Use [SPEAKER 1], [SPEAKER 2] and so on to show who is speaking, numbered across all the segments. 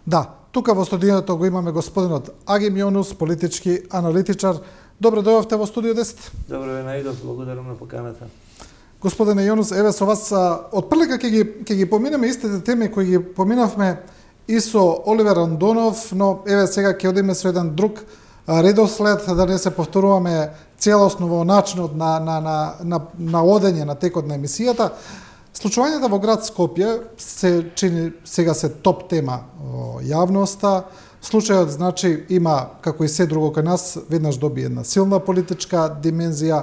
[SPEAKER 1] Да, тука во студиото го имаме господинот Агим Јонус, политички аналитичар. Добро дојдовте во студио 10.
[SPEAKER 2] Добро ве најдов, благодарам на поканата.
[SPEAKER 1] Господине Јонус, еве со вас од прилика ќе ги поминеме истите теми кои ги поминавме и со Оливер Андонов, но еве сега ќе одиме со еден друг редослед, да не се повторуваме целосно во начинот на одење на текот на емисијата. Случувањата во град Скопје се чини сега се топ тема во јавноста. Случајот, значи, има, како и се друго кај нас, веднаш доби една силна политичка димензија.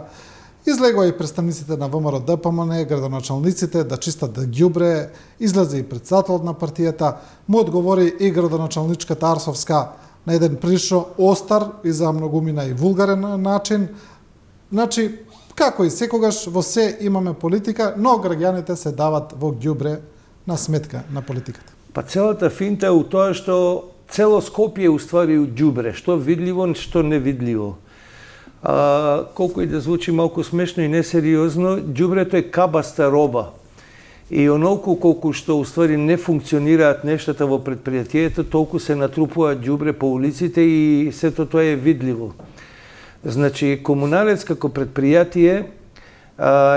[SPEAKER 1] Излегува и представниците на ВМРО ДПМН, градоначалниците да чистат да ѓубре, излезе и председателот на партијата, му одговори и градоначалничката Арсовска на еден прилично остар и за многумина и вулгарен начин. Значи, како и секогаш, во се имаме политика, но граѓаните се дават во ѓубре на сметка на политиката.
[SPEAKER 2] Па целата финта е у тоа што цело Скопје уствари у ѓубре, што видливо, што невидливо. Колку и да звучи малку смешно и несериозно, ѓубрето е кабаста роба. И онолку колку што уствари не функционираат нештата во предпријатието, толку се натрупува ѓубре по улиците и сето тоа е видливо. Значи, Комуналец како предпријатие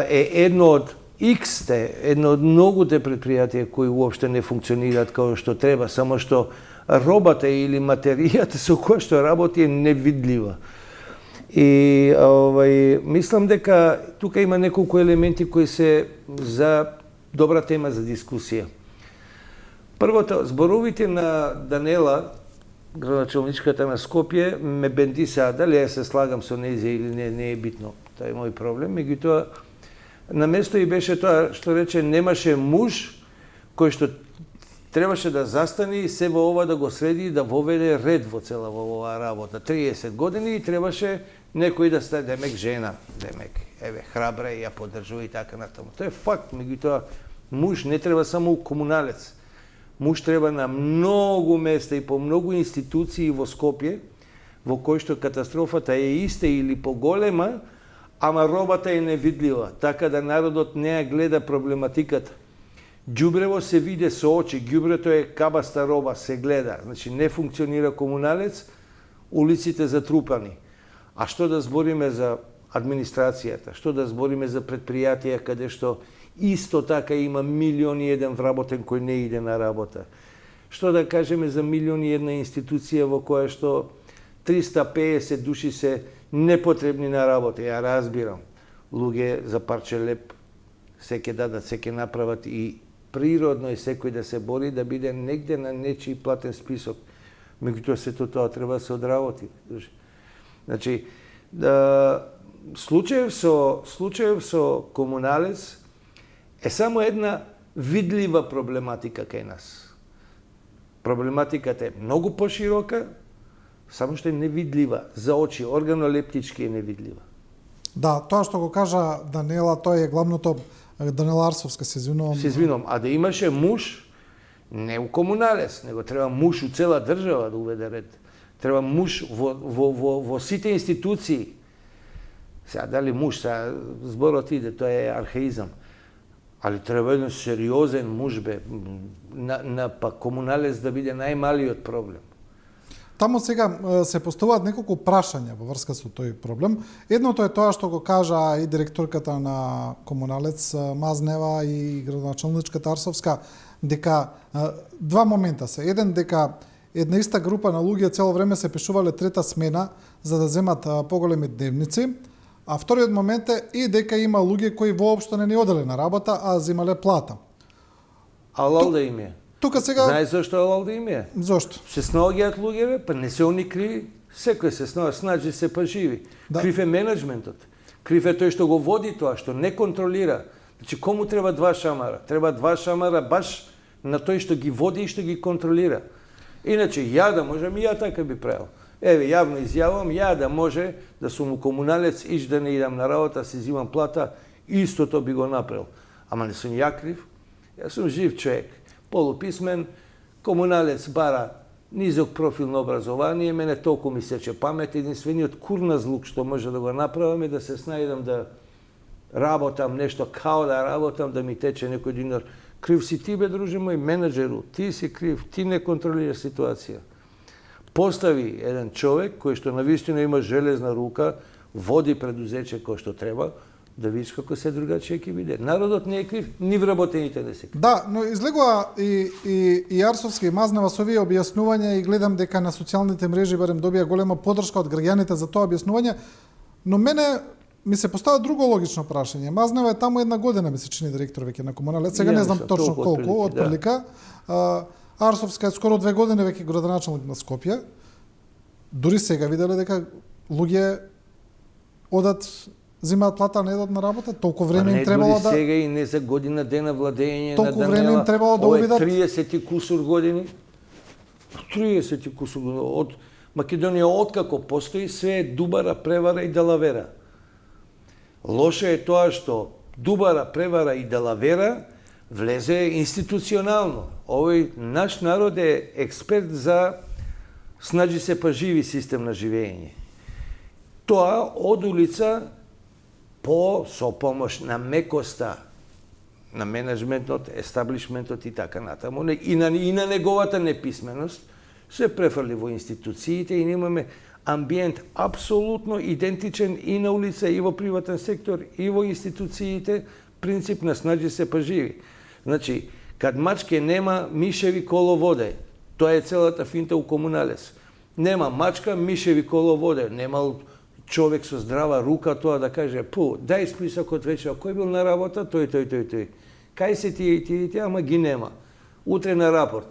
[SPEAKER 2] е едно од едно од многуте предпријатија кои уопште не функционираат како што треба, само што робата или материјата со која што работи е невидлива. И мислам дека тука има неколку елементи кои се за добра тема за дискусија. Првото, зборовите на Данела, градоначалничката на Скопје, ме бендисаа, дали ја се слагам со нејзе или не е битно. Тоа е мој проблем. Меѓутоа, на место и беше тоа што рече немаше муж кој што требаше да застани и се во ова да го среди и да воведе ред во цела оваа работа. 30 години и требаше некој да стане, демек жена, демек, еве, храбра и ја поддржува и така натаму. Тоа е факт, меѓутоа муж не треба само комуналец. Муж треба на многу места и по многу институции во Скопје, во кој што катастрофата е иста или поголема, ама робата е невидлива, така да народот не ја гледа проблематиката. Ѓубрево се виде со очи, ѓубрето е кабаста роба, се гледа. Значи не функционира комуналец, улиците затрупани. А што да збориме за администрацијата, што да збориме за предпријатија каде што исто така има милион и еден вработен кој не иде на работа. Што да кажеме за милион и една институција во која што 350 души се непотребни на работа. Ја разбирам. Луѓе за парче леп се ќе дадат, се ќе направат и природно е секој да се бори да биде негде на нечи платен список. Меѓутоа сето тоа треба да се одработи. Значи, случаев со комуналец е само една видлива проблематика кај нас. Проблематиката е многу поширока, само што е невидлива. За очи, органолептички е невидлива.
[SPEAKER 1] Да, тоа што го кажа Данела, тоа е главното. Данела Арсовска, се извинувам.
[SPEAKER 2] Се извинувам, а да имаше муж, не у комуналец, него треба муж у цела држава да уведе ред. Треба муж во сите институции. Сега, дали муж, сега зборот иде, тоа е архаизам. Али треба еден сериозен муж бе, на комуналец да биде најмалиот проблем.
[SPEAKER 1] Таму сега се поставуваат неколку прашања во врска со тој проблем. Едното е тоа што го кажа и директорката на Комуналец Мазнева и градоначалничката Арсовска, дека два момента се. Еден, дека една иста група на луѓе цело време се пишувале трета смена за да земат поголеми дневници, а вториот момент е и дека има луѓе кои воопшто не оделе на работа, а земале плата.
[SPEAKER 2] Алал да им е.
[SPEAKER 1] Тука сега...
[SPEAKER 2] Знаеш зашто алал да им е?
[SPEAKER 1] Зошто?
[SPEAKER 2] Се снаоѓаат луѓе, па не се они криви. Секој се снаđи се па живи. Да. Крив е менеджментот. Крив е тој што го води тоа, што не контролира. Значи, кому треба два шамара? Треба два шамара баш на тој што ги води и што ги контролира. Иначе, ја да можам, и ја така би правил. Еве, јавно изјавам, ја да може да сум у комуналец, иш да не идам на работа, си зимам плата, истото би го направил. Ама не сум ја крив. Јас сум жив човек, полуписмен, комуналец бара низок профил на образование, мене толку ми сече памет, единствениот курназлук што може да го направам е да се снајдам да работам нешто, као да работам, да ми тече некој динар Крив си ти, бе, друже мој, менеджеру, ти си крив, ти не контролираш ситуација. Постави еден човек кој што навистина има железна рука, води предузече кој што треба, да видиш како се другачие ќе биде. Народот не е крив, ни вработените не се крив.
[SPEAKER 1] Да, но излегува и Арсовски и Мазнева со овие објаснувања и гледам дека на социјалните мрежи барем добија голема поддршка од граѓаните за тоа објаснување, но мене ми се поставя друго логично прашање. Мазнева е таму 1 година, ми се чини, директор веќе на комуналец. Сега не знам точно колку, отприлика. Арсовска е скоро 2 години веќе градоначалник на Скопје. Дури сега виделе дека луѓе одат, земаат плата, не едат на работа, толку време им требало да...
[SPEAKER 2] Не сега и не за година дена владење на Данела.
[SPEAKER 1] Толку време им требало да увидат...
[SPEAKER 2] 30 и кусур години. 30 и кусур години. Од Македонија откако постои, све е дубара, превара и далавера. Лошо е тоа што дубара, превара и далавера влезе институционално. Овој наш народ е експерт за снаđи се па живи систем на живење. Тоа од улица со помош на мекоста на менеджментот, естаблишментот и така натаму, и на неговата неписменост, се префрли во институциите и имаме амбиент апсолутно идентичен и на улица, и во приватен сектор, и во институциите, принцип на снаđи се па живи. Значи, кад мачке нема, мишеви коло воде. Тоа е целата финта у комуналес. Нема мачка, мишеви коло воде. Нема човек со здрава рука тоа да каже, дај списокот вече, кој бил на работа, тој. Кај се тие, ама ги нема. Утре на рапорт.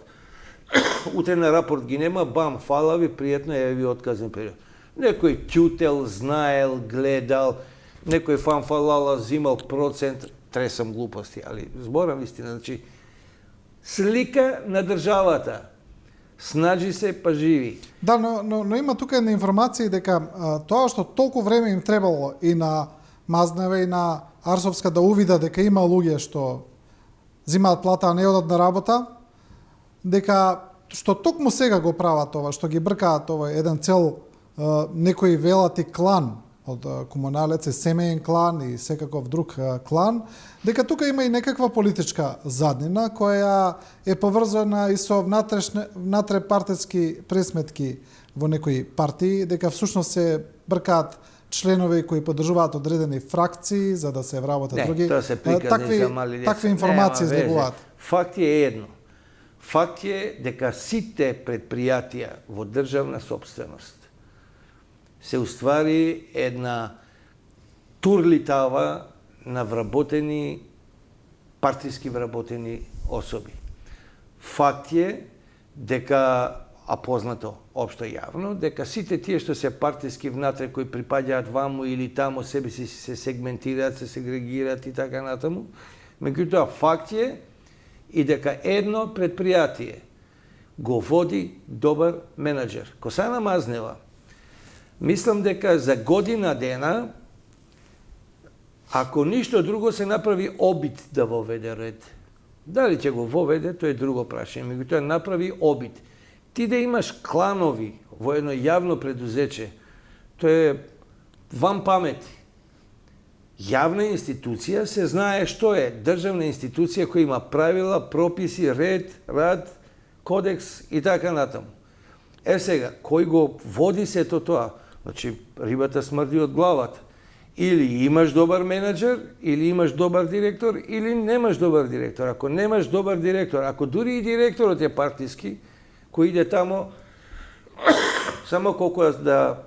[SPEAKER 2] Утре на рапорт ги нема, бам, фала ви, пријатно, еве ви отказен период. Некој ќутел, знаел, гледал, некој фанфалала, зимал процент, тресам глупости, али зборам истина, значи, слика на државата. Снаđи се па живи.
[SPEAKER 1] Да, но има тука една информација дека тоа што толку време им требало и на Мазнева и на Арсовска да увида дека има луѓе што зимаат плата, а не одат на работа, дека што токму сега го прават ова, што ги бркаат ова еден цел некои велати клан од комуналец, семеен клан и секаков друг клан, дека тука има и некаква политичка заднина која е поврзана и со внатрепартиски пресметки во некои партии, дека всушност се бркаат членови кои поддржуваат одредени фракции за да се вработат други.
[SPEAKER 2] Тоа се приказни за мали деца.
[SPEAKER 1] Такви информации излегуваат.
[SPEAKER 2] Факт е едно. Факт е дека сите предпријатија во државна сопственост се уствари една турлитава на вработени, партиски вработени особи. Факт е дека, а познато општо јавно, дека сите тие што се партиски внатре кои припаѓаат ваму или таму себе си се сегментираат, се сегрегираат и така натаму, меѓутоа факт е и дека едно предпријатие го води добар менеджер. Косана Мазнева, мислам дека за година дена, ако ништо друго, се направи обид да воведе ред. Дали ќе го воведе, тоа е друго прашање, меѓутоа направи обид. Ти да имаш кланови во едно јавно предузече, тоа е ван памети. Јавна институција се знае што е. Државна институција која има правила, прописи, ред, рад, кодекс и така натаму. Сега, кој го води сето тоа? Значи, рибата смрди од главата. Или имаш добар менеджер, или имаш добар директор, или немаш добар директор. Ако немаш добар директор, ако дури и директорот е партиски, кој иде тамо само колку да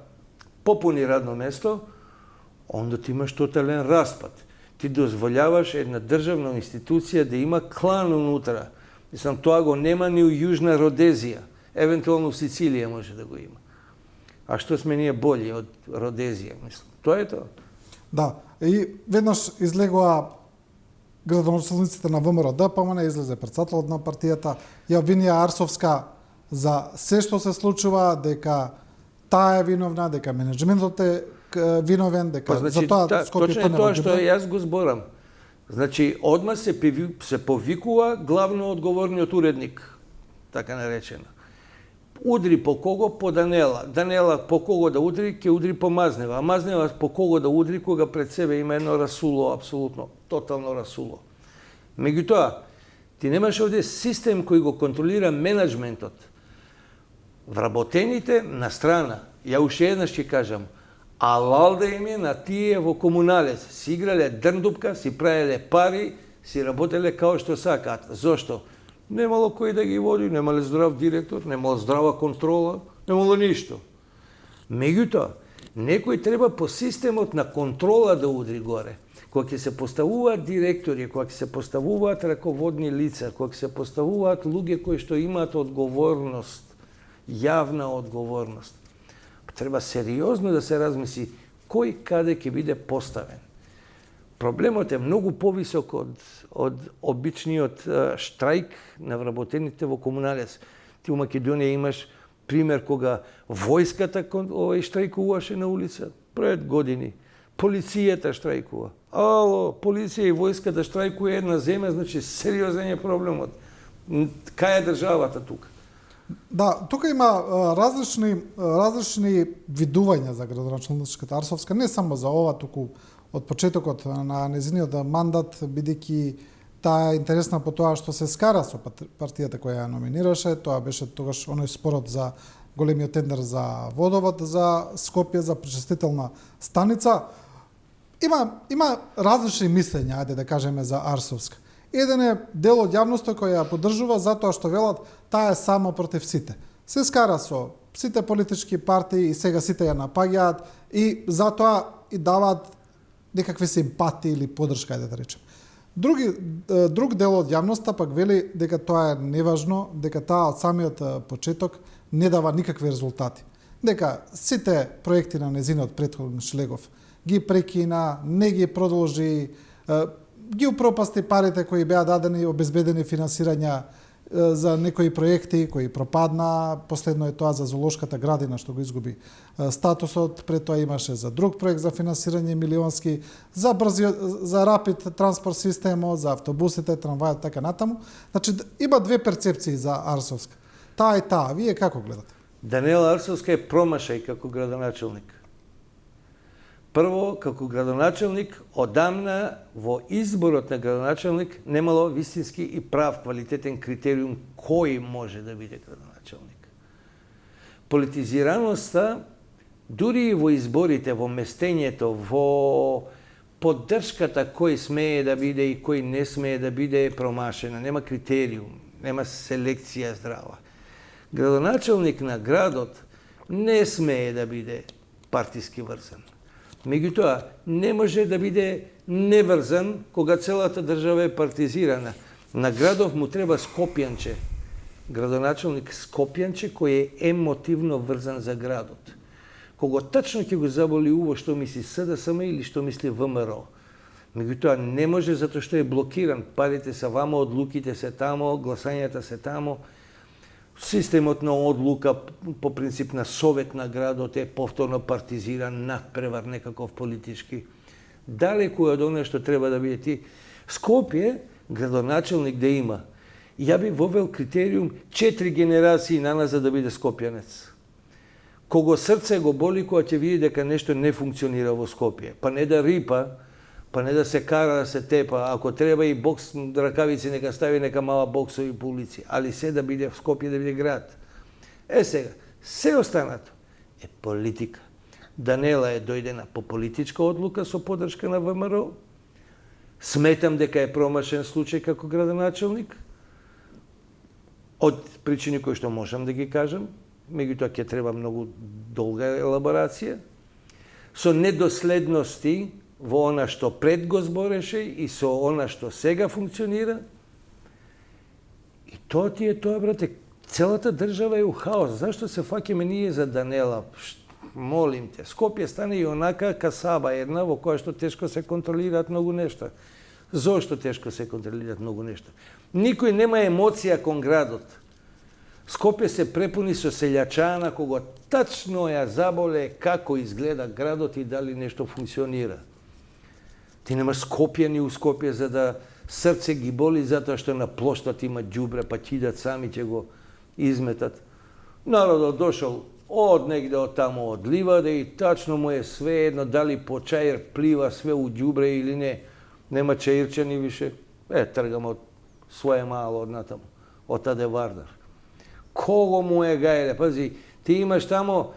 [SPEAKER 2] попуни радно место, онда ти имаш тотален распад. Ти дозволяваш една државна институција да има клан унутра. Мислам, тоа го нема ни у Јужна Родезија. Евентуално в Сицилија може да го има. А што сме ние болji од Родезија, мислам. Тоа е тоа.
[SPEAKER 1] Да, и веднаш излегува градоначалниците на ВМРО, па мене излезе председателот на партијата, ја обвинија Арсовска за се што се случува, дека таа е виновна, дека менеджментот е виновен, дека за тоа Скопје
[SPEAKER 2] точно тоа што јас го зборам. Значи, одма се повикува главно одговорниот уредник, така наречено. Удри по кого? По Данела. Данела по кого да удри? Ќе удри по Мазнева. А Мазнева по кого да удри, кога пред себе има едно расуло, апсолутно, тотално расуло. Меѓутоа, Ти немаш овде систем кој го контролира менеджментот. Вработените на страна. Ја уште еднаш ќе кажам, алал да им е на тие во комуналец. Си играле дрндупка, си правеле пари, си работеле као што сакаат. Зошто? Немало кој да ги води, немале здрав директор, немало здрава контрола, немало ништо. Меѓутоа, некој треба по системот на контрола да удри горе. Кога ќе се поставуваат директори, кога ќе се поставуваат раководни лица, кога ќе се поставуваат луѓе кои што имаат одговорност, јавна одговорност, треба сериозно да се размисли кој каде ќе биде поставен. Проблемот е многу повисок од обичниот штрајк на вработените во комуналец. Ти у Македонија имаш пример кога војската штрајкуваше на улица пред години. Полицијата штрајкува. Ало, полиција и војската штрајкува една земја, значи сериозен е проблемот. Кај е државата тука?
[SPEAKER 1] Да, тука има различни видувања за градоначалничката Арсовска, не само за ова, туку од почетокот на незиниот мандат, бидејќи таа е интересна по тоа што се скара со партијата која ја номинираше, тоа беше тогаш оној спорот за големиот тендер за водовод за Скопје, за пречистителна станица. Има различни мислења, ајде да кажеме, за Арсовска. Еден е дел од јавноста која ја поддржува затоа што велат таа е само против сите. Се скара со сите политички партии и сега сите ја напаѓаат и затоа и даваат некакви симпатии или поддршка, да речем. Друг дел од јавноста пак вели дека тоа е неважно, дека таа од самиот почеток не дава никакви резултати. Дека сите проекти на незиниот претходник Шлегов ги прекина, не ги продолжи, ги упропасти парите кои беа дадени, обезбедени финансирања за некои проекти кои пропадна. Последно е тоа за зоолошката градина што го изгуби статусот, пред тоа имаше за друг проект за финансирање милионски, за рапид транспорт системо, за автобусите, трамвајот, така натаму. Значи има две перцепции за Арсовска. Таа и таа. Вие како гледате?
[SPEAKER 2] Даниела Арсовска е промашај како градоначелник. Прво, како градоначелник, одамна во изборот на градоначелник немало вистински и прав квалитетен критериум кој може да биде градоначелник. Политизираноста, дури и во изборите, во местењето, во поддршката кој смее да биде и кој не смее да биде е промашена. Нема критериум, нема селекција здрава. Градоначелник на градот не смее да биде партиски врзан. Меѓутоа, не може да биде неврзан кога целата држава е партизирана. На градов му треба Скопјанче, градоначелник Скопјанче кој е емотивно врзан за градот. Кога тачно ќе го заболи уво што мисли СДСМ или што мисли ВМРО. Меѓутоа, не може затоа што е блокиран. Парите се вамо, одлуките се тамо, гласањата се тамо. Системот на одлука по принцип на совет на градот е повторно партизиран, надпревар некаков политички. Далеку од оно што треба да биде ти. Скопје, градоначелник да има. Ја би вовел критериум 4 генерации наназад да биде скопјанец. Кого срце го боли кога ќе види дека нешто не функционира во Скопје. Па не да рипа, па не да се кара, да се тепа. Ако треба и бокс ракавици, нека стави нека мала боксови по улици. Али се да биде в Скопје, да биде град. Сега, се останато е политика. Данела е дојдена по политичка одлука со поддршка на ВМРО. Сметам дека е промашен случај како градоначелник. Од причини кои што можам да ги кажам, меѓутоа ќе треба многу долга елаборација. Со недоследности во она што пред го збореше и со она што сега функционира. И тоа ти е тоа, брате, целата држава е у хаос. Зашто се фаќаме ние за Данела? Молим те, Скопје стане и онака касаба една во која што тешко се контролираат многу нешта. Зошто тешко се контролираат многу нешта? Никој нема емоција кон градот. Скопје се препуни со селјачана кога тачно ја заболе како изгледа градот и дали нешто функционира. Ти немаш Скопјани у Скопје за да срце ги боли затоа што на плоштот има ѓубре, па ќе идат сами ќе го изметат. Народот дошол од негде од тамо од ливаде и тачно му е све едно дали по чаир плива све у ѓубре или не. Нема чаирчани више. Тргам од своje malo однатаму, од таде Вардар. Кого му е гајле? Пази, ти имаш тамо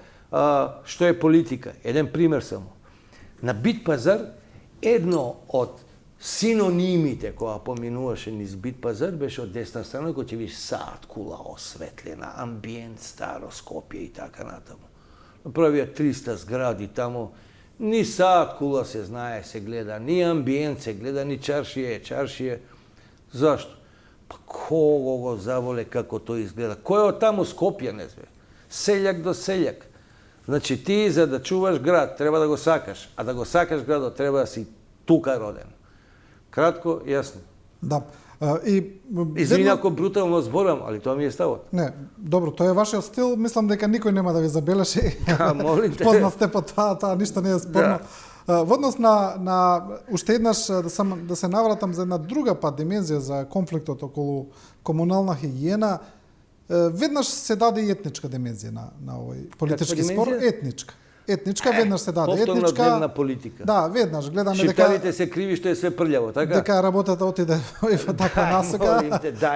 [SPEAKER 2] што е политика. Еден пример само. На Бит пазар, едно од синонимите која поминуваше низ Бит пазар беше од десна страна, кој ќе видиш сад кула осветлена, амбиент, старо Скопје и така натаму. Направија 300 згради тамо, ни сад кула се знае, се гледа, ни амбиент се гледа, ни чаршије. Зашто? Па кого го заволе како тој изгледа? Кој е од таму Скопје, не знае? Селјак до селјак. Значи ти за да чуваш град треба да го сакаш, а да го сакаш градот треба да си тука роден. Кратко, јасно.
[SPEAKER 1] Да.
[SPEAKER 2] Извини ако брутално зборам, али тоа ми е ставот.
[SPEAKER 1] Не, добро, тоа е вашиот стил, мислам дека никој нема да ви забележи.
[SPEAKER 2] Молим те.
[SPEAKER 1] Позна сте по тоа ништо не е спорно. Да. Во однос на уште еднаш да се навратам за една друга пат димензија за конфликтот околу комунална хигиена, веднаш се даде и етничка димензија на овој политички спор, етничка веднаш се даде.
[SPEAKER 2] Повторна дневна политика.
[SPEAKER 1] Да, веднаш гледаме дека
[SPEAKER 2] шиптарите се криви што е све прљаво, така?
[SPEAKER 1] Дека работата отиде во таква насока.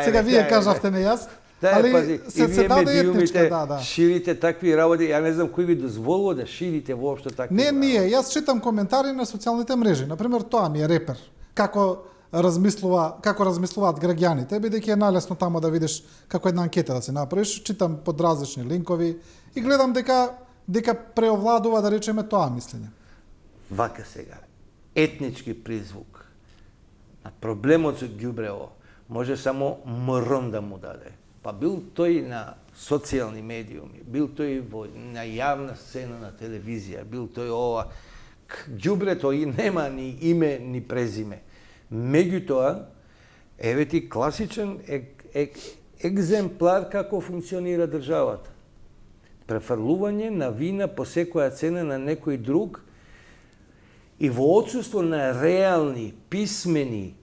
[SPEAKER 1] Сега вие кажавте, не јас.
[SPEAKER 2] Али пази,
[SPEAKER 1] се даде етничка, да.
[SPEAKER 2] Ширите такви работи, ја не знам кој ви дозволува да ширите воопшто такви.
[SPEAKER 1] Не, ние, јас читам коментари на социјалните мрежи. Например, тоа ми е репер. Како размислуваат граѓаните, бидејќи е најлесно тамо да видиш како една анкета да се направиш, читам под различни линкови и гледам дека преовладува, да речеме, тоа мислење.
[SPEAKER 2] Вака сега, етнички призвук на проблемот со ѓубрево може само мрм да му даде. Па бил тој на социјални медиуми, бил тој на јавна сцена на телевизија, бил тој ова. Ѓубрето и нема ни име, ни презиме. Меѓутоа, еве ти класичен екземплар како функционира државата. Префрлување на вина по секоја цена на некој друг и во отсуство на реални, писмени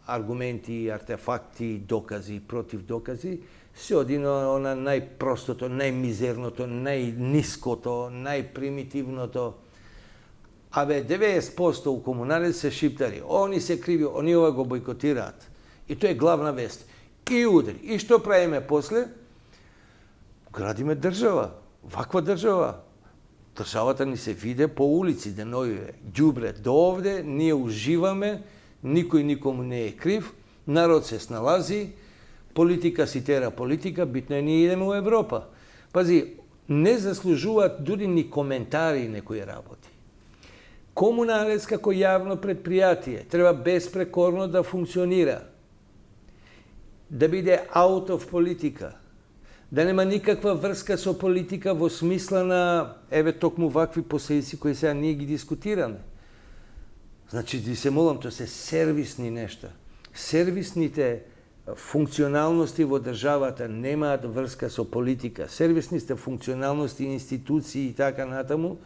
[SPEAKER 2] аргументи, артефакти, докази, против докази, се оди на најпростото, најмизерното, најниското, најпримитивното. Абе, 90% у комуналец се шиптари. Они се криви, они ова го бойкотираат. И тоа е главна вест. И удри. И што правиме после? Градиме држава. Ваква држава. Државата ни се виде по улици, деновиве. Ѓубре до овде, ние уживаме, никој никому не е крив, народ се сналази, политика си тера политика, битно е ние идеме у Европа. Пази, не заслужуваат дури ни коментари некои работи. Комуналец како јавно предпријатие треба безпрекорно да функционира, да биде out of политика, да нема никаква врска со политика во смисла на, еве, токму вакви последици кои сега ние ги дискутираме. Значи, ти се молам, тоа се сервисни нешта. Сервисните функционалности во државата немаат врска со политика. Сервисните функционалности, институции и така натаму,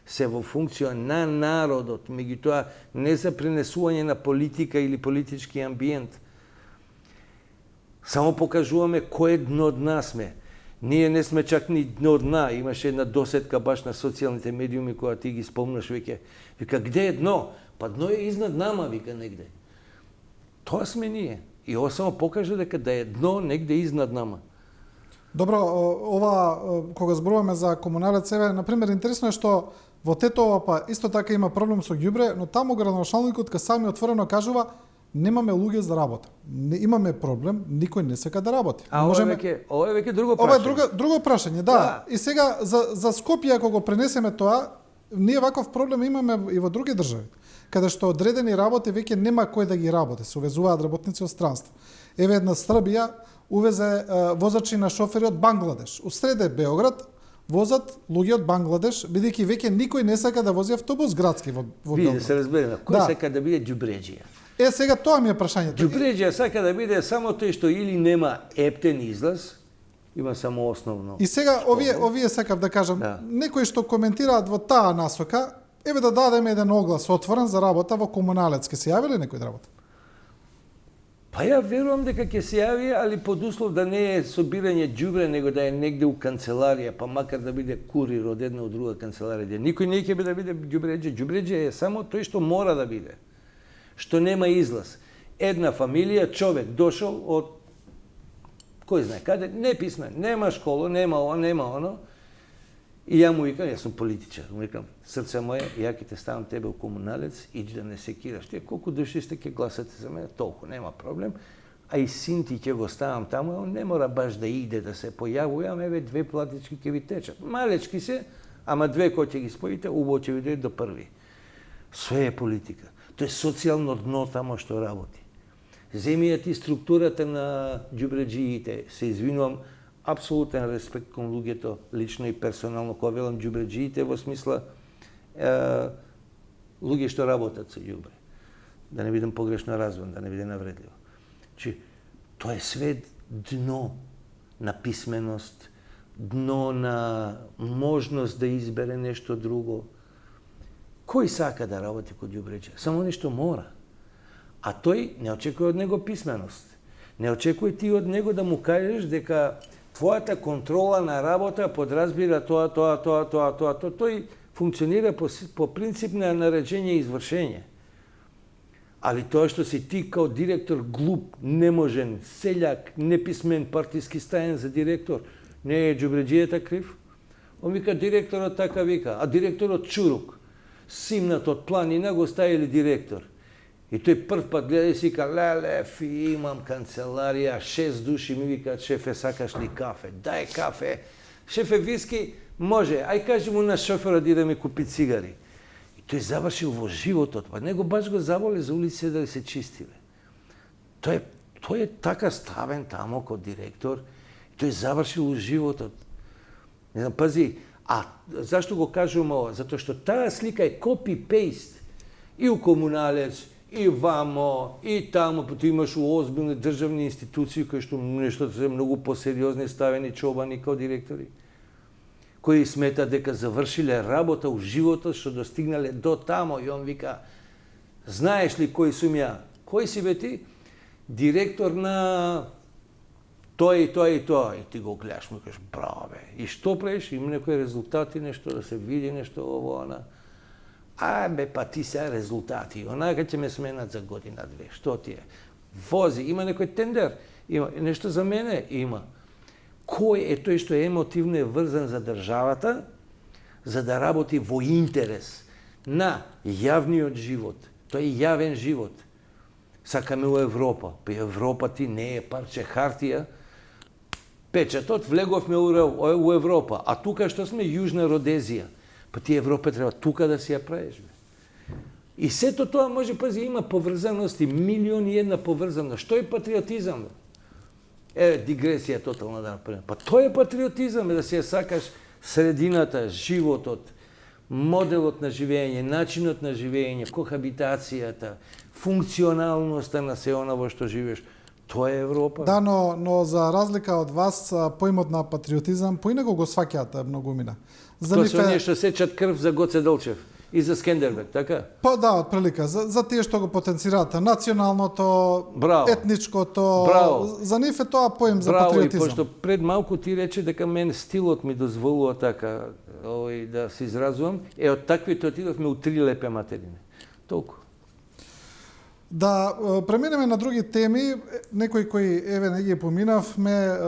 [SPEAKER 2] се во функција на народот, меѓутоа не за пренесување на политика или политички амбиент. Само покажуваме кој дно дна сме. Ние не сме чак ни дно дна. Имаше една досетка баш на социјалните медиуми која ти ги спомнаш веќе. Вика, где е дно? Па дно е изнад нама, вика, негде. Тоа сме ние. И ова само покажа дека да е дно негде изнад нама.
[SPEAKER 1] Добро, ова кога зборуваме за комуналец, еве, например, интересно е што во Тетово па исто така има проблем со ѓубре, но таму градоначалникот кај сами отворено кажува немаме луѓе за работа. Имаме проблем, никој не сака да работи.
[SPEAKER 2] А ова е веќе друго прашање.
[SPEAKER 1] Ова е друго прашање, да. И сега за Скопје ако го пренесеме тоа, ние ваков проблем имаме и во други држави, каде што одредени работи веќе нема кој да ги работи, се увезуваат работници од странство. Еве една Србија увезе возачи на шофери од Бангладеш. У среде Београд возат луѓе од Бангладеш, бидејќи веќе никој не сака да вози автобус градски во Белград.
[SPEAKER 2] Види, се разбереме, кој сака да биде ѓубреџија?
[SPEAKER 1] Сега тоа ми е прашањето.
[SPEAKER 2] Ѓубреџија сака да биде само тој што или нема ептен излаз, има само основно.
[SPEAKER 1] И сега овие сакав да кажам, некои што коментираат во таа насока, еве да дадеме еден оглас отворен за работа во комуналец, ке се јави ли некој да работи?
[SPEAKER 2] Па ја верувам дека ќе се јави, али под услов да не е собирање ѓубре, него да е негде у канцеларија, па макар да биде курир од една од друга канцеларија. Никој не ќе биде ѓубреџе. Ѓубреџе е само тој што мора да биде, што нема излаз. Една фамилија, човек дошол од кој знае каде, неписмен, нема школа, нема ова, нема оно. И ја му викам, јас сум политичар, му викам, срце моје, ја ќе те ставам тебе у комуналец, иди да не секираш. Тие колку души сте ќе гласате за мене, толку, нема проблем. А и син ти ќе го ставам таму, он не мора баш да иде да се појавувам, еве 2 платички ќе ви течат. Малечки се, ама 2 кои ќе ги споите, убаво ќе ви дојде до први. Све е политика. Тоа е социјално дно тамо што работи. Земјата и структурата на џубреџиите, се извинувам, апсолутен респект кон луѓето, лично и персонално, кога велам џубреџиите, во смисла луѓе што работат со ѓубре. Да не бидам погрешно разбран, да не биде навредливо. Че тоа е све дно на писменост, дно на можност да избере нешто друго. Кој сака да работи код ѓубреџа? Само нешто мора. А тој не очекува од него писменост. Не очекува ти од него да му кажеш дека твојата контрола на работа подразбира тоа. Тој функционира по принцип на нареđење и извршење. Али тоа што си ти као директор глуп, неможен, селјак, неписмен, партиски стаен за директор, не е џубреџијата крив? Он вика директорот така вика, а директорот чурук, симнат од планина го ставили директор. И тој прв пат гледа и си вика, леле, имам канцеларија, 6 души ми викаат, шефе, сакаш ли кафе? Дај кафе. Шефе, виски? Може. Ај кажи му на шоферот да ми купи цигари. И тој завршил во животот, па него баш го заболе за улице да се чистиле. Тој е така ставен тамо код директор, и тој завршил животот. Не знам, пази, а зашто го кажувам ова? Затоа што таа слика е копи-пейст и у комуналец, и вамо, и тамо, потоа имаш у озбилни државни институции кои што нешто се многу посериозни ставени чобани као директори, кои сметат дека завршиле работа у животот што достигнале до тамо, и он вика, знаеш ли кој сум ја? Кој си бе ти? Директор на тоа и тоа и тоа. И ти го гледаш, му кажеш, браво бе. И што правиш? Има некои резултати, нешто да се види, нешто ово, она. А бе, па ти се резултати. Онака ќе ме сменат за година-две. Што ти е? Вози, има некој тендер, има нешто за мене, има. Кој е тој што емотивно е врзан за државата, за да работи во интерес на јавниот живот? Тој е јавен живот. Сакаме у Европа. Па Европа ти не е парче хартија. Печатот влеговме у Европа, а тука што сме Јужна Родезија. Па ти Европа треба тука да си ја правиш. И сето тоа може, пази, има поврзаности, милиони и една поврзаност. Што е патриотизам? Дигресија тотална да направим. Па тоа е патриотизам, да си ја сакаш средината, животот, моделот на живење, начинот на живење, кохабитацијата, функционалноста на се она во што живееш. Тоа е Европа.
[SPEAKER 1] Да, но за разлика од вас, поимот на патриотизам поинако го сваќаат многумина.
[SPEAKER 2] Тоа се оние што сечат крв за Гоце Делчев и за Скендербег, така?
[SPEAKER 1] Па да, отприлика. За тие што го потенцираат националното,
[SPEAKER 2] Браво.
[SPEAKER 1] етничкото,
[SPEAKER 2] Браво.
[SPEAKER 1] за нив е тоа поим за
[SPEAKER 2] Браво,
[SPEAKER 1] патриотизам.
[SPEAKER 2] и пошто пред малку ти рече дека мен стилот ми дозволува така да се изразувам, од таквите отидовме у 3 лепе материни. Толку.
[SPEAKER 1] Да преминеме на други теми, некои кои еве не ги поминавме,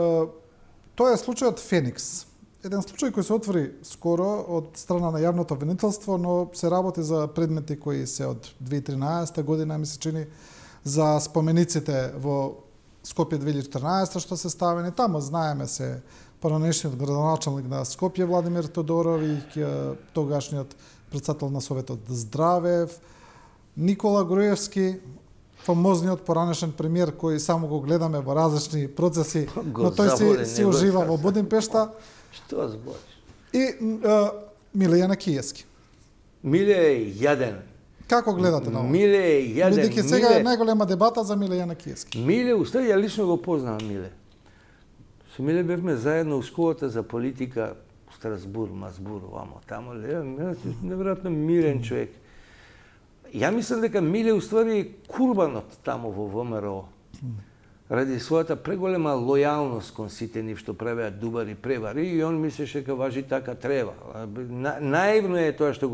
[SPEAKER 1] тоа е случајот Феникс. Еден случај кој се отвори скоро од страна на јавното обвинителство, но се работи за предмети кои се од 2013 година, ми се чини, за спомениците во Скопје 2014 што се ставени. Тамо знаеме се поранешниот градоначалник на Скопје Владимир Тодороvić, тогашниот председател на Советот Здравев, Никола Груевски, фамозниот поранешен премиер кој само го гледаме во различни процеси, но тој си ужива во Будимпешта.
[SPEAKER 2] Што збориш?
[SPEAKER 1] И Миле Јанакиевски.
[SPEAKER 2] Миле е јаден.
[SPEAKER 1] Како гледате на ова?
[SPEAKER 2] Миле е јаден.
[SPEAKER 1] Бидејќи сега е најголема дебата за Миле Јанакиевски.
[SPEAKER 2] Миле, устави, ја лично го познавам Миле. Со Миле бевме заедно у школата за политика, Страсбур, Мазбур, вамо, тамо, неверојатно мирен човек. Ја мислам дека Миле уствари курбанот тамо во ВМРО. Ради својата преголема лојалност кон сите нив што правеа дубари превари, и он мислеше дека важи така треба. Наивно е тоа што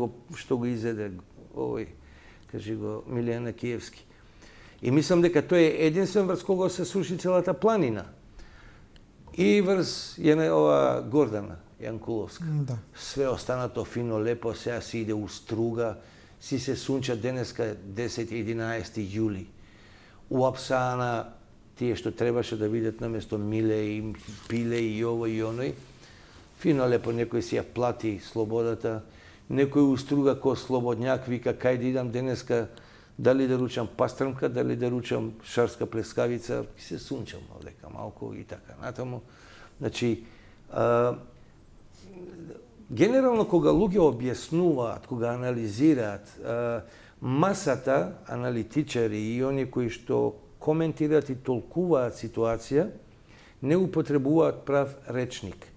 [SPEAKER 2] го изеде овој, кажи го, Миле Јанакиевски. И мислам дека тој е единствен врз кого се сруши целата планина. И врз ова Гордана Јанкуловска.
[SPEAKER 1] Да.
[SPEAKER 2] Све останато фино, лепо, сега си иде у струга, си се сунча денеска 10-11 јули. У Апсана, тие што требаше да видат наместо миле и пиле и ово и оној, фино лепо некој си ја плати слободата, некој у струга ко слободњак вика кај да идам денеска, дали да ручам пастрмка, дали да ручам шарска плескавица, и се сунчам лека малку и така натаму. Значи, генерално кога луѓе објаснуваат, кога анализираат, масата аналитичари и они кои што коментираат и толкуваат ситуација, не употребуваат прав речник.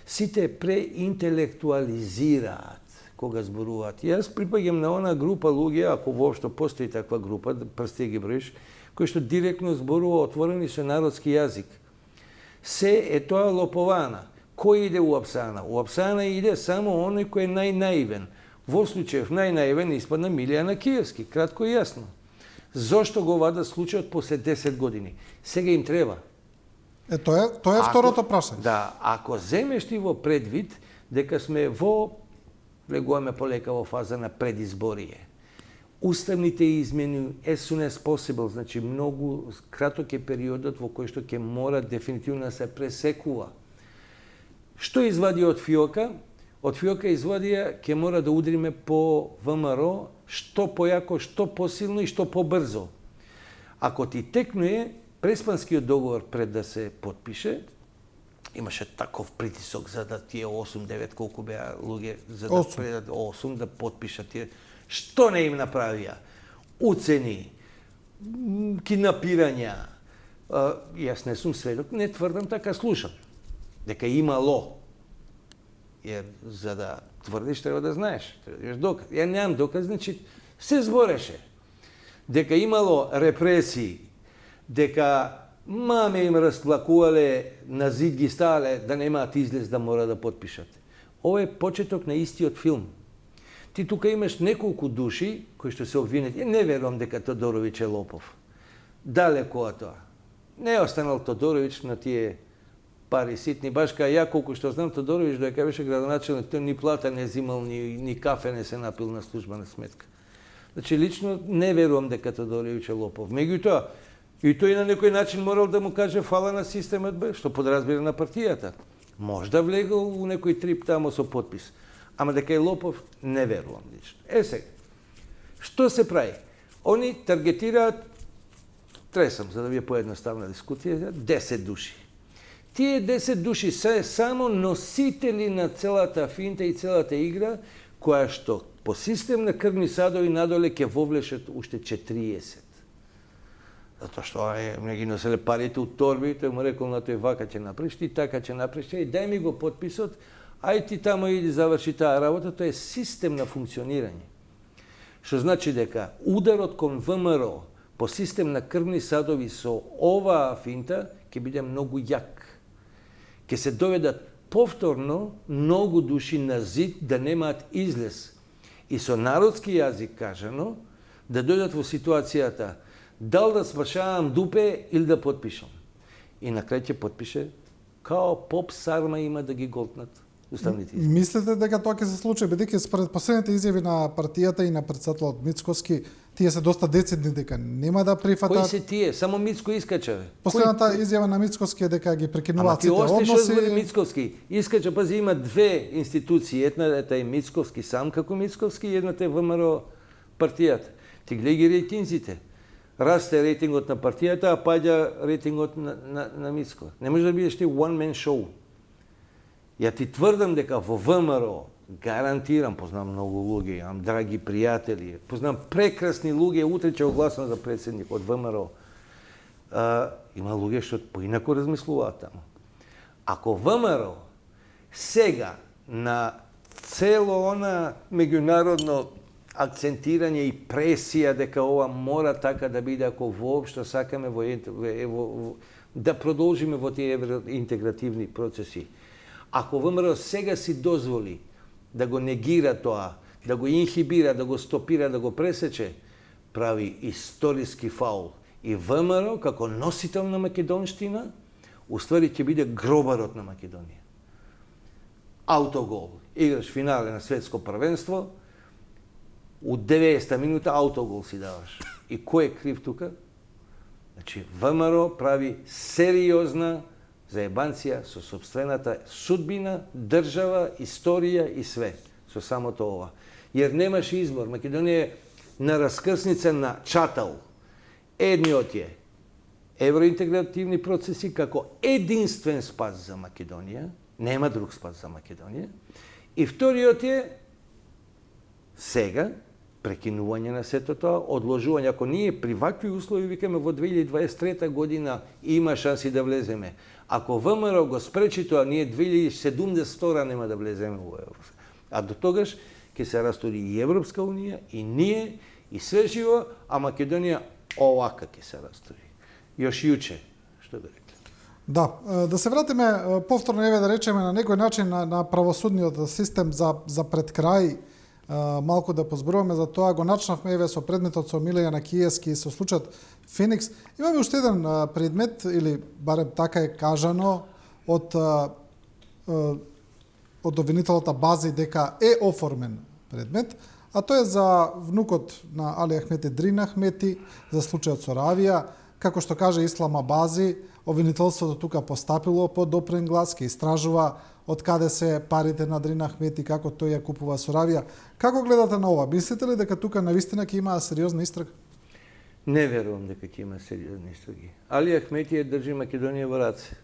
[SPEAKER 2] Сите преинтелектуализираат кога зборуваат. Јас припаѓам на она група луѓе, ако воопшто постои таква група, прсти ги броиш, кои што директно зборува отворени со народски јазик. Се е тоа лопована. Кој иде у Апсана? У Апсана иде само оној кој е најнаивен. Во случајов најнаивен испадна Милијана Киевски, кратко и јасно. Зошто го вада случајот после 10 години? Сега им треба.
[SPEAKER 1] Тоа е второто прашање.
[SPEAKER 2] Да, ако земеш ти во предвид дека сме влегуваме полека во фаза на предизборие. Уставните измени as soon as possible, значи многу краток е периодот во кој што ќе мора дефинитивно да се пресекува. Што извади од фиока? Од фиока извадија ќе мора да удриме по ВМРО што појако, што посилно и што побрзо. Ако ти текнуе преспанскиот договор пред да се потпише, имаше таков притисок за да тие 8-9 колку беа луѓе за да предат 8 да потпишат тие. Што не им направија? Уцени, киднапирања. Јас не сум сведок, не тврдам така, слушам. Дека имало. Jer за да тврдиш треба да знаеш, треба да имаш доказ. Ја немам доказ, значи се збореше. Дека имало репресии, дека маме им растлакувале, на зид ги ставале да немаат излез да мора да потпишат. Ова е почеток на истиот филм. Ти тука имаш неколку души кои што се обвинети. Не верувам дека Тодоровиќ е лопов. Далеко од тоа. Не е останал Тодоровиќ на тие пари ситни, баш кај ја колку што знам Тодоровиќ дека беше градоначелник, тој ни плата не зимал, ни кафе не се напил на службена сметка. Значи лично не верувам дека Тодоровиќ е лопов. Меѓутоа, и тој на некој начин морал да му каже фала на системот бе, што подразбира на партијата. Можда влегол у некој трип тамо со подпис. Ама дека е лопов, не верувам лично. Сега, што се прави? Они таргетираат, тресам, за да ви е поедноставна дискусија, 10 души. Тие 10 души се само носители на целата финта и целата игра, која што по систем на крвни садови надоле ќе вовлечат уште 40. Затоа што не ги носеле парите у торби, тој му рекол на тој вака ќе направиш, ти така ќе направиш, и дај ми го подписот, ај ти тамо иди заврши таа работа, тоа е систем на функционирање. Што значи дека ударот кон ВМРО по систем на крвни садови со оваа финта ќе биде многу јак. Ќе се доведат повторно многу души на зид да немаат излез. И со народски јазик кажано, да дојдат во ситуацијата дал да спашавам дупе или да потпишам. И на крај ќе потпише као поп сарма има да ги голтнат уставните измени.
[SPEAKER 1] Мислите дека тоа ќе се случи, бидејќи според последните изјави на партијата и на претседателот Мицкоски, тие се доста децидни дека нема да прифатат.
[SPEAKER 2] Кои се тие? Само Мицко искача.
[SPEAKER 1] Последната изјава на Мицкоски е дека ги прекинуваат сите односи.
[SPEAKER 2] Ама ти остиш Мицковски. Искача, пази, има две институции. Едната е Мицковски сам како Мицковски и едната е ВМРО партијата. Ти гледај ги рейтинзите. Расте рейтингот на партијата, а паѓа рейтингот на Мицко. Не може да бидеш ти one man show. Ја ти тврдам дека во ВМРО, гарантирам, познам многу луѓе, имам драги пријатели, познам прекрасни луѓе, утре ќе огласам за председник од ВМРО. Има луѓе што поинако размислуваат таму. Ако ВМРО сега на цело она меѓународно акцентирање и пресија дека ова мора така да биде ако воопшто сакаме да продолжиме во тие интегративни процеси. Ако ВМРО сега си дозволи да го негира тоа, да го инхибира, да го стопира, да го пресече, прави историски фаул. И ВМРО, како носител на македонштина, уствари ќе биде гробарот на Македонија. Аутогол. Играш финале на светско првенство, у 90-та минута аутогол си даваш. И кој е крив тука? Значи, ВМРО прави сериозна заебанција со собствената судбина, држава, историја и све. Со самото ова. Јер немаше избор. Македонија е на раскрсница на чатал. Едниот е евроинтегративни процеси како единствен спас за Македонија. Нема друг спас за Македонија. И вториот е сега прекинување на сето тоа, одложување. Ако ние при вакви услови викаме во 2023 година има шанси да влеземе. Ако ВМРО го спречи тоа, ние 2072 нема да влеземе во Европа. А до тогаш ќе се растури и Европска унија, и ние, и све живо, а Македонија овака ќе се растури. Још јуче, што да рекле.
[SPEAKER 1] Да, да се вратиме повторно, еве да речеме на некој начин на правосудниот систем за пред крај, малку да позборуваме за тоа. Го начнавме еве со предметот со Милијана Киевски и со случајот Феникс. Имаме уште еден предмет, или барем така е кажано од обвинителата Бази дека е оформен предмет, а тоа е за внукот на Али Ахмети, Дрин Ахмети, за случајот со Равија. Како што каже Ислама Бази, обвинителството тука постапило под допрен глас, ќе истражува од каде се парите на Дрин Ахмети, како тој ја купува со Равија. Како гледате на ова? Мислите ли дека тука навистина ќе има сериозна истрага?
[SPEAKER 2] Не верувам дека ќе има сериозни истраги. Али Ахмети ја држи Македонија во раце.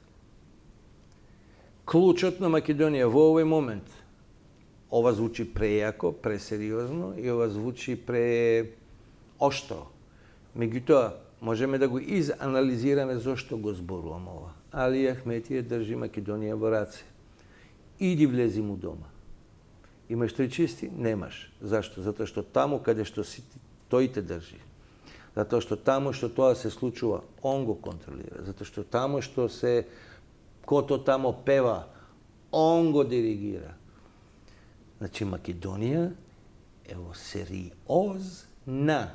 [SPEAKER 2] Клучот на Македонија во овој момент, ова звучи прејако, пресериозно и ова звучи преоштро. Меѓутоа, можеме да го изанализираме зошто го зборувам ова. Али Ахмети ја држи Македонија во раце. Иди влези му дома. Имаш тој чисти? Немаш. Зашто? Затоа што таму каде што си тој те држи. Затоа што таму што тоа се случува, он го контролира. Затоа што таму што се кото тамо пева, он го диригира. Значи Македонија е во сериозна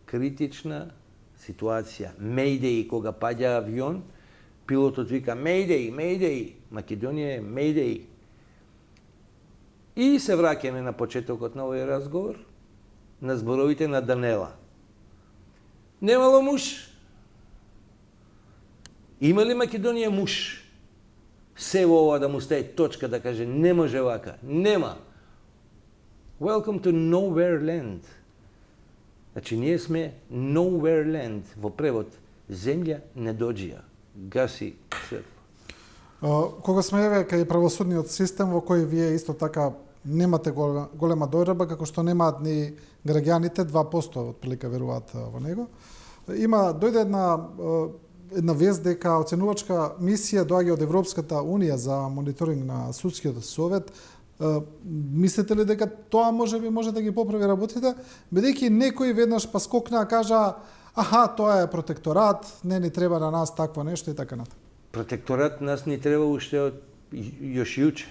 [SPEAKER 2] критична ситуација. Мејдеј, кога паѓа авион, пилотот вика Мејдеј, Мејдеј, Македонија е Мејдеј. И се враќаме на почетокот на овој разговор, на зборовите на Данела. Немало муж. Има ли Македонија муж? Се во ова да му стаи точка да каже не може вака. Нема. Welcome to nowhere land. Значи ние сме nowhere land, во превод земја недоđија. Гаси светло.
[SPEAKER 1] Кога сме еве кај правосудниот систем во кој вие исто така немате голема дојреба, како што немаат ни граѓаните, 2% отприлика веруваат во него. Дојде една вест дека оценувачка мисија доаѓа од Европската унија за мониторинг на судскиот совет. Мислите ли дека тоа може да ги поправи работите, бидејќи некој веднаш па скокна кажа аха, тоа е протекторат, не ни треба на нас такво нешто и така натаму.
[SPEAKER 2] Протекторат нас ни треба уште од још јуче.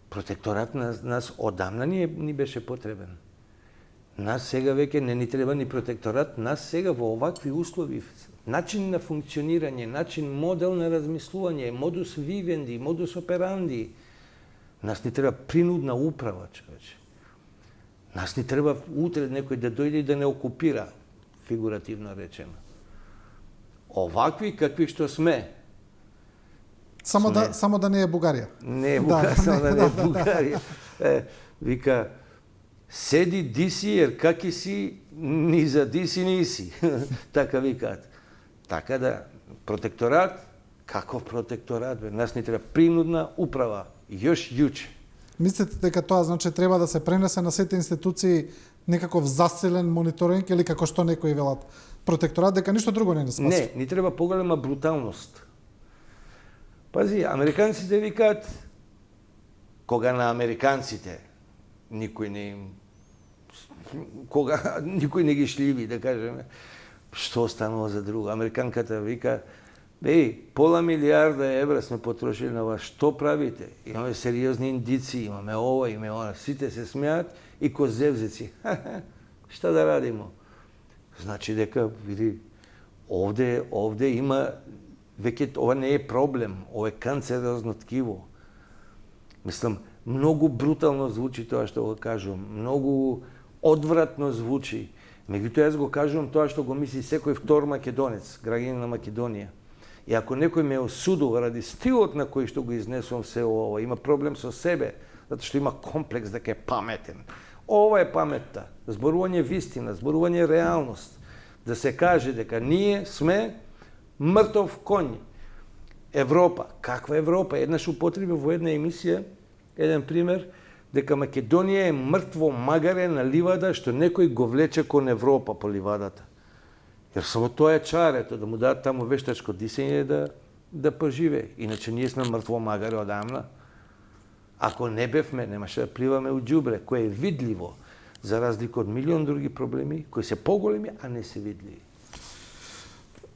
[SPEAKER 2] Протекторат нас одамна ни беше потребен. Нас сега веќе не ни треба ни протекторат, нас сега во овакви услови, начин на функционирање, начин модел на размислување, модус вивенди, модус операнди. Нас ни треба принудна управа, човече. Нас ни треба утре некој да дојде и да не окупира, фигуративно речено. Овакви какви што сме.
[SPEAKER 1] Само да не е Бугарија.
[SPEAKER 2] Не е Бугарија, само да не е Бугарија. Вика, седи диси, jer каки си, ни за диси ниси. Така викаат. Така да, протекторат, каков протекторат, бе? Нас ни треба принудна управа, још јуче.
[SPEAKER 1] Мислите дека тоа значи треба да се пренесе на сите институции некаков засилен мониторинг или како што некои велат протекторат, дека ништо друго не спаси?
[SPEAKER 2] Не, ни треба поголема бруталност. Пази, американците викаат, кога на американците никој не ги шливи, да кажеме, што останува за друго. Американката вика, пола милиарда евра сме потрошили на вас, што правите? Имаме сериозни индици, имаме ова, имаме она. Сите се смеат и ко зевзеци. Што да радимо? Значи дека, види, овде има, веќе ова не е проблем, ова е канцерозно ткиво. Мислам, многу брутално звучи тоа што го кажувам, многу одвратно звучи. Меѓутоа, јас го кажувам тоа што го мисли секој втор македонец, граѓанин на Македонија. И ако некој ме осудува ради стилот на кој што го изнесувам се ова, има проблем со себе, затоа што има комплекс дека е паметен. Ова е паметта, зборување вистина, зборување реалност. Да се каже дека ние сме мртов коњ. Европа, каква Европа? Еднаш употреби во една емисија еден пример дека Македонија е мртво магаре на ливада што некој го влече кон Европа по ливадата. Jer samo to je čarето, da mu da tamo veštačko disanje da поживее. Иначе ние сме мртво магаре одамна. Ако не бевме, немаше да пливаме у џубре, кое е видливо, за разлика од милион други проблеми, кои се поголеми, а не се видливи.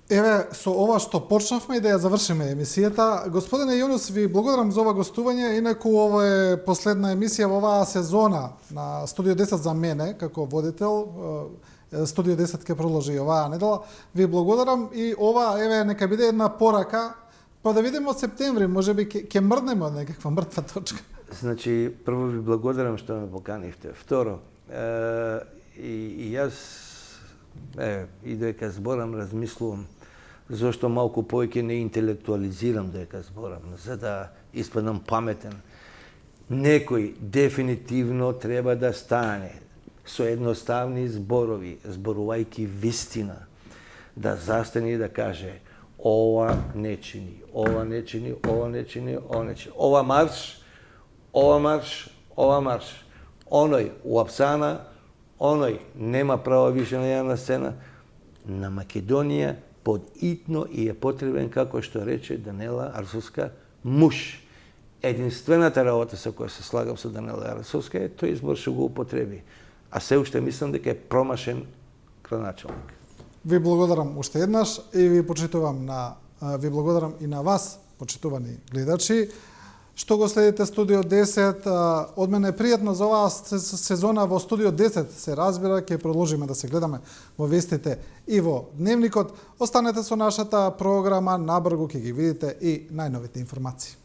[SPEAKER 1] Еве, со ова што почнавме и да ја завршиме емисијата. Господине Јонус, ви благодарам за ова гостување, инаку ова е последна емисија во оваа сезона на Студио 10 за мене, како водител. Студио 10 ќе продолжи оваа недела. Ви благодарам и ова, еве, нека биде една порака, па да видиме од септември, можеби ќе мрднеме од некаква мртва точка.
[SPEAKER 2] Значи, прво ви благодарам што ме поканивте. Второ, и јас, и додека зборам, размислувам, зашто малку повеќе не интелектуализирам додека зборам, за да испадам паметен. Некој дефинитивно треба да стане со едноставни зборови, зборувајќи вистина, да застане и да каже ова не чини, ова не чини, ова не чини, ова не чини. Ова марш, ова марш, ова марш. Оној у Апсана, оној нема право више на јавна сцена. На Македонија подитно и е потребен, како што рече Данела Арсовска, муж. Единствената работа со која се слагам со Данела Арсовска е тој избор што го употреби. А се уште мислам дека е промашен градоначалник.
[SPEAKER 1] Ви благодарам уште еднаш и ви благодарам и на вас, почитувани гледачи, што го следите Студио 10. Од мене е пријатно за оваа сезона во Студио 10 се разбира, ќе продолжиме да се гледаме во вестите и во Дневникот. Останете со нашата програма, набрзо ќе ги видите и најновите информации.